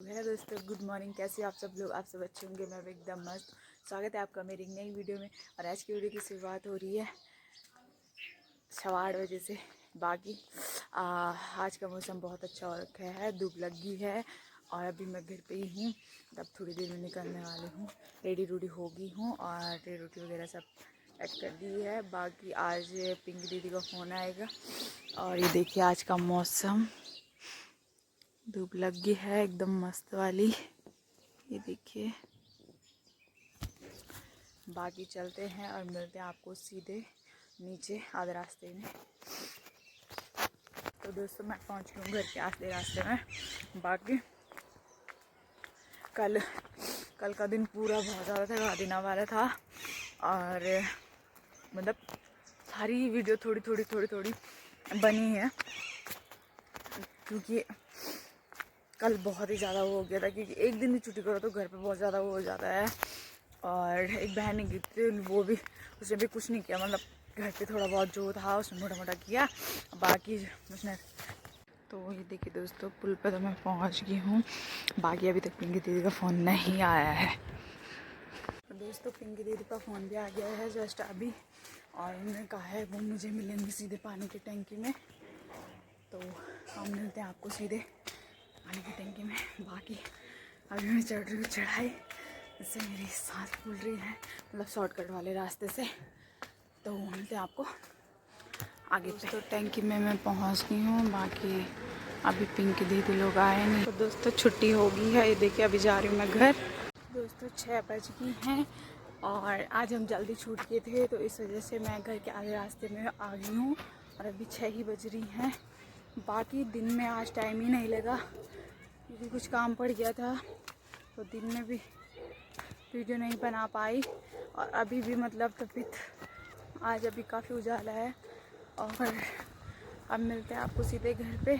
Hello दोस्तों, good morning. कैसे आप सब लोग? आप सब अच्छे होंगे। मैं भी एकदम मस्त। स्वागत है आपका मेरी नई वीडियो में। और आज की वीडियो की शुरुआत हो रही है 8:15 बजे से। बाकी आज का मौसम बहुत अच्छा हो रखा है, धूप लगी है और अभी मैं घर पे ही हूँ। तब थोड़ी देर में निकलने वाली हूँ, रेडी रूडी हो गई हूँ और रोटी वगैरह सब ऐड कर दी है। बाकी आज पिंक दीदी का फ़ोन आएगा। और ये देखिए आज का मौसम, धूप लगी है एकदम मस्त वाली, ये देखिए। बाकी चलते हैं और मिलते हैं आपको सीधे नीचे आधे रास्ते में। तो दोस्तों मैं पहुंच गई हूँ घर के आधे रास्ते में। बाकी कल का दिन पूरा बहुत ज़्यादा थका देने वाला था और मतलब सारी वीडियो थोड़ी बनी है, क्योंकि कल बहुत ही ज़्यादा वो हो गया था। क्योंकि एक दिन भी छुट्टी करो तो घर पे बहुत ज़्यादा वो हो जाता है। और एक बहन ने की थी, वो भी उसने भी कुछ नहीं किया, मतलब घर पे थोड़ा बहुत जो था उसने मोटा मोटा किया, बाकी उसने। तो ये देखिए दोस्तों, पुल पर तो मैं पहुंच गई हूँ। बाकी अभी तक पिंकी दीदी का फ़ोन नहीं आया है। तो दोस्तों पिंकी दीदी का फ़ोन भी आ गया है जस्ट अभी, और उन्होंने कहा है वो मुझे मिलेंगे सीधे पानी की टंकी में। तो हम मिलते हैं आपको सीधे पानी की टंकी में। बाकी अभी मैं चढ़ रही हूँ चढ़ाई, इससे मेरी सांस फूल रही है, मतलब शॉर्टकट वाले रास्ते से। तो मिलते हैं आपको आगे पे। तो टंकी में मैं पहुँच गई हूँ। बाकी अभी पिंकी दीदी लोग आए नहीं। तो दोस्तों छुट्टी हो गई है, ये देखिए अभी जा रही हूँ मैं घर। दोस्तों 6 बज गई हैं और आज हम जल्दी छूट गए थे, तो इस वजह से मैं घर के आधे रास्ते में आ गई हूँ और अभी 6 ही बज रही हैं। बाकी दिन में आज टाइम ही नहीं लगा क्योंकि कुछ काम पड़ गया था, तो दिन में भी वीडियो नहीं बना पाई। और अभी भी मतलब तबीयत आज अभी काफ़ी उजाला है। और अब मिलते हैं आपको सीधे घर पे,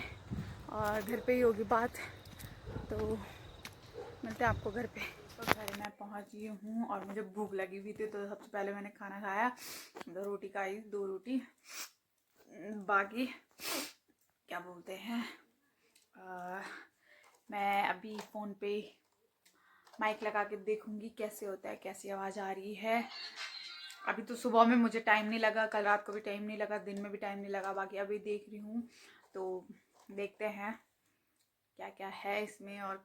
और घर पे ही होगी बात, तो मिलते हैं आपको घर पे। तो घर मैं पहुंच गई हूँ और मुझे भूख लगी हुई थी, तो सबसे पहले मैंने खाना खाया। 2 रोटी खाई, 2 रोटी। बाकी क्या बोलते हैं, मैं अभी फ़ोन पे माइक लगा के देखूंगी कैसे होता है, कैसी आवाज़ आ रही है। अभी तो सुबह में मुझे टाइम नहीं लगा, कल रात को भी टाइम नहीं लगा, दिन में भी टाइम नहीं लगा। बाकी अभी देख रही हूँ, तो देखते हैं क्या क्या है इसमें और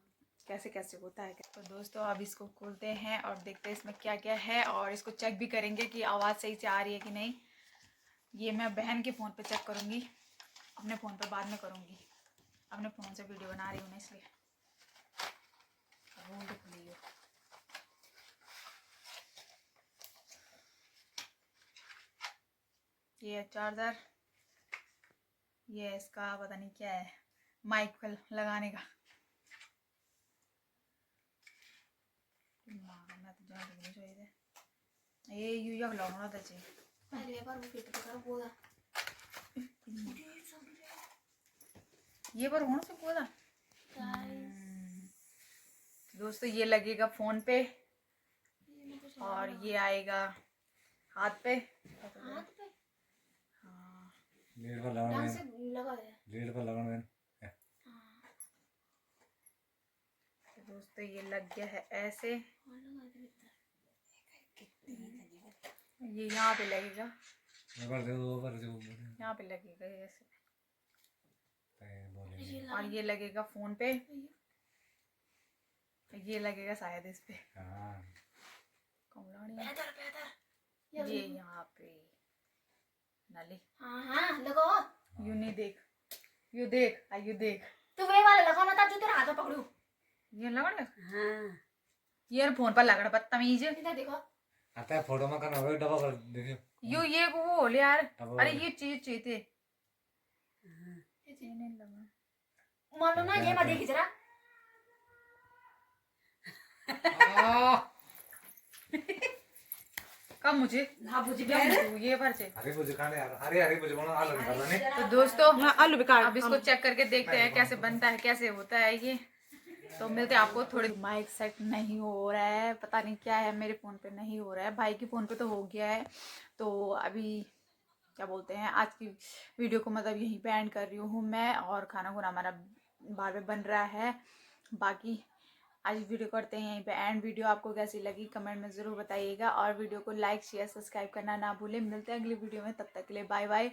कैसे कैसे होता है। तो दोस्तों अब इसको खोलते हैं और देखते हैं इसमें क्या क्या है, और इसको चेक भी करेंगे कि आवाज़ सही से आ रही है कि नहीं। ये मैं बहन के फ़ोन पे चेक करूँगी, अपने फ़ोन पे बाद में करूँगी। अपने फ़ोन से वीडियो बना रही हूँ ना, इसलिए खुली हो। ये चार्जर, ये इसका पता नहीं क्या है, माइक लगाने का। मैं तो जान नहीं चाहिए ये यूं लगाना था चाहिए। अरे पर वो फिट कर बोला ये पर होना से बोला। दोस्तों ये लगेगा फोन पे और ये आएगा हाथ पे। हाथ पे हाँ, लीड पर लगाना है, लीड पर लगाना है। तो दोस्तों ये लग गया है ऐसे, ये यहाँ पे लगेगा, यहाँ पे लगेगा ऐसे, और ये लगेगा फोन पे, ये लगेगा शायद इस पे। ये यहाँ पे नाली। हाँ लगो। यू नहीं देख, यू देख, यू देख। तो वे वाला लगाना था जो तेरा हाथ में पकड़ू। ये लगाना। हाँ ईयरफोन पर लगना बदतमीज। इधर देखो, आता है फोटो में करना होगा, डबा कर देखियो। यू ये को वो ले यार, अरे ये चीज चाहिए थे। ये नहीं लगा मान लो ना, ये मत देखी जरा। कब मुझे हाँ मुझे ये भर से अरे मुझे खाने यार, अरे मुझे बना आलू निकालना नहीं। तो दोस्तों आलू बेकार, अब इसको चेक करके देखते हैं कैसे बनता है, कैसे होता है ये। तो मिलते हैं आपको थोड़ी। माइक सेट नहीं हो रहा है, पता नहीं क्या है, मेरे फ़ोन पे नहीं हो रहा है, भाई के फ़ोन पे तो हो गया है। तो अभी क्या बोलते हैं, आज की वीडियो को मतलब यहीं पे एंड कर रही हूँ मैं, और खाना खुना हमारा बार बार बन रहा है। बाकी आज वीडियो करते हैं यहीं पे एंड। वीडियो आपको कैसी लगी कमेंट में ज़रूर बताइएगा और वीडियो को लाइक शेयर सब्सक्राइब करना ना भूलें। मिलते हैं अगली वीडियो में, तब तक के लिए बाय बाय।